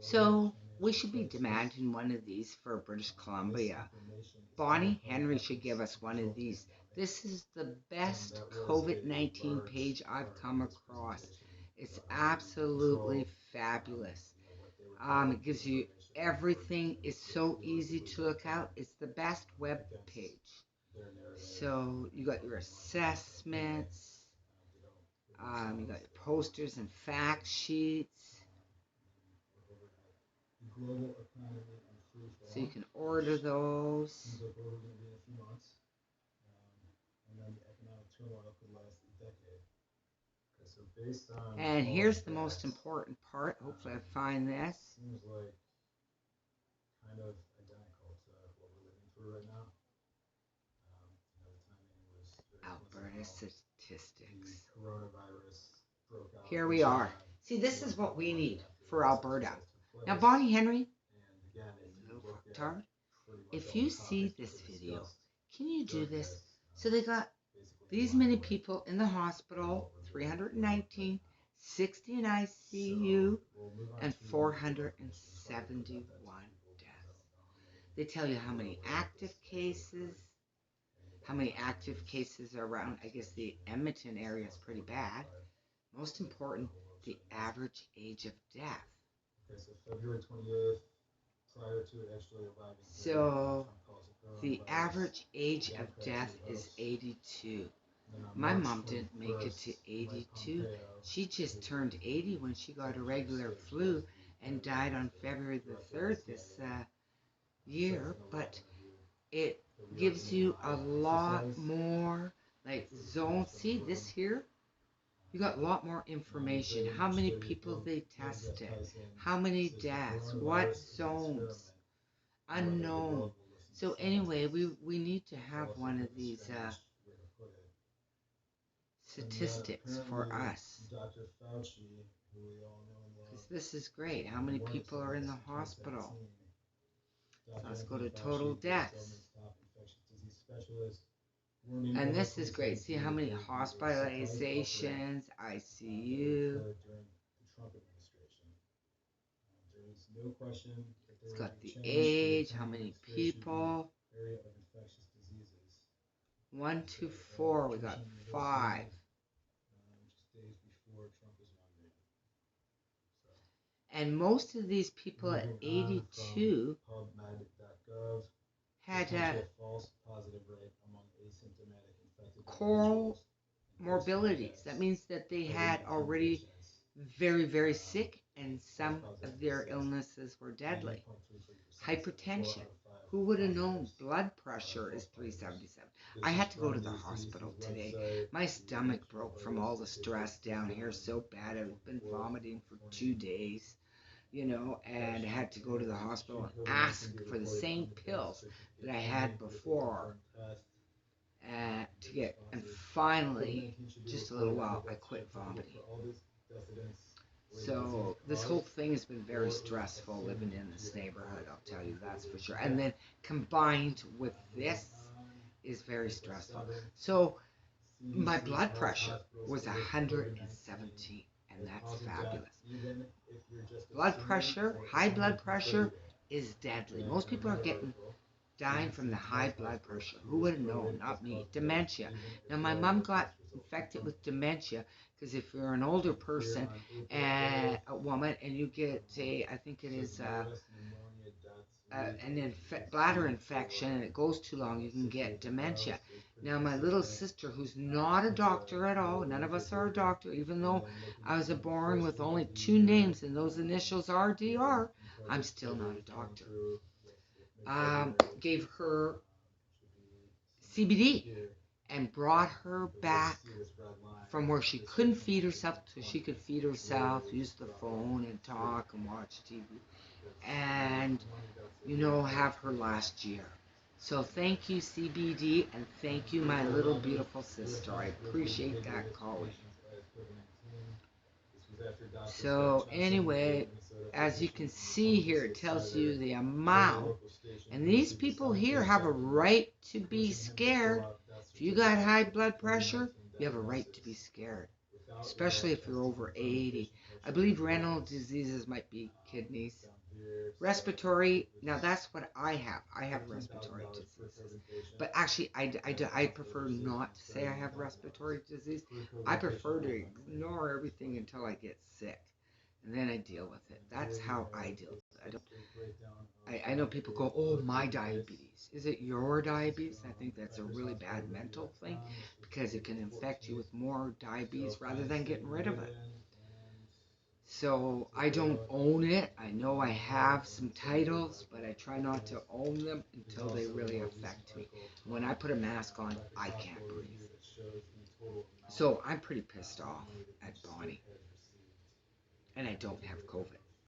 So we should be demanding one of these for British Columbia. Bonnie Henry should give us one of these. This is the best COVID-19 page I've come across. It's absolutely fabulous. It gives you everything. It's so easy to look out. It's the best web page. So you got your assessments, you got your posters and fact sheets. So you can order those. And here's the most important part. Hopefully I find this. Alberta statistics. Here we are. See, this is what we need for Alberta. Now, Bonnie Henry, if you see this video, can you do this? So they got these many people in the hospital, 319, 60 in ICU, and 471 deaths. They tell you how many active cases, are around. I guess the Edmonton area is pretty bad. Most important, the average age of death. Okay, so February 28th, prior to actually arriving. So the average age of death is 82. My mom didn't make it to 82. She just turned 80 when she got a regular flu and died on February the 3rd this year. But it gives you a lot more like zones. See this here? You got a lot more information. How many people they tested, how many deaths, what zones, unknown. So anyway, we need to have one of these statistics for us. Because this is great. How many people are in the hospital? So let's go to total deaths. And this is great. See how many hospitalizations, ICU. It's got the age, how many people. 1 to 4, we got 5. And most of these people at 82 had comorbidities. That means that they had already very, very sick, and some of their illnesses were deadly. Hypertension. Who would have known blood pressure is 377? I had to go to the hospital today. My stomach broke from all the stress down here so bad. I've been vomiting for 2 days, and I had to go to the hospital and ask for the same pills that I had before to get, and finally, just a little while, I quit vomiting. So this whole thing has been very stressful living in this neighborhood, I'll tell you, that's for sure. And then combined with this is very stressful. So my blood pressure was 117, and that's fabulous. Blood pressure, high blood pressure is deadly. Most people are dying from the high blood pressure. Who would have known? Not me. Dementia. Now my mom got infected with dementia because if you're an older person and a woman and you get I think it is bladder infection and it goes too long, you can get dementia. Now my little sister, who's not a doctor at all, none of us are a doctor, even though I was born with only 2 names and those initials are DR, I'm still not a doctor. Gave her CBD and brought her back from where she couldn't feed herself to she could feed herself, use the phone and talk and watch TV, and have her last year. So thank you, CBD, and thank you, my little beautiful sister. I appreciate that calling. So anyway, as you can see here, it tells you the amount. And these people here have a right to be scared. If you got high blood pressure, you have a right to be scared, especially if you're over 80. I believe renal diseases might be kidneys. Respiratory, now that's what I have. I have respiratory diseases. But actually, I prefer not to say I have respiratory disease. I prefer to ignore everything until I get sick. And then I deal with it. That's how I deal with it. I know people go, oh, my diabetes. Is it your diabetes? I think that's a really bad mental thing because it can infect you with more diabetes rather than getting rid of it. So I don't own it. I know I have some titles, but I try not to own them until they really affect me. When I put a mask on, I can't breathe. So I'm pretty pissed off at Bonnie. And I don't have COVID.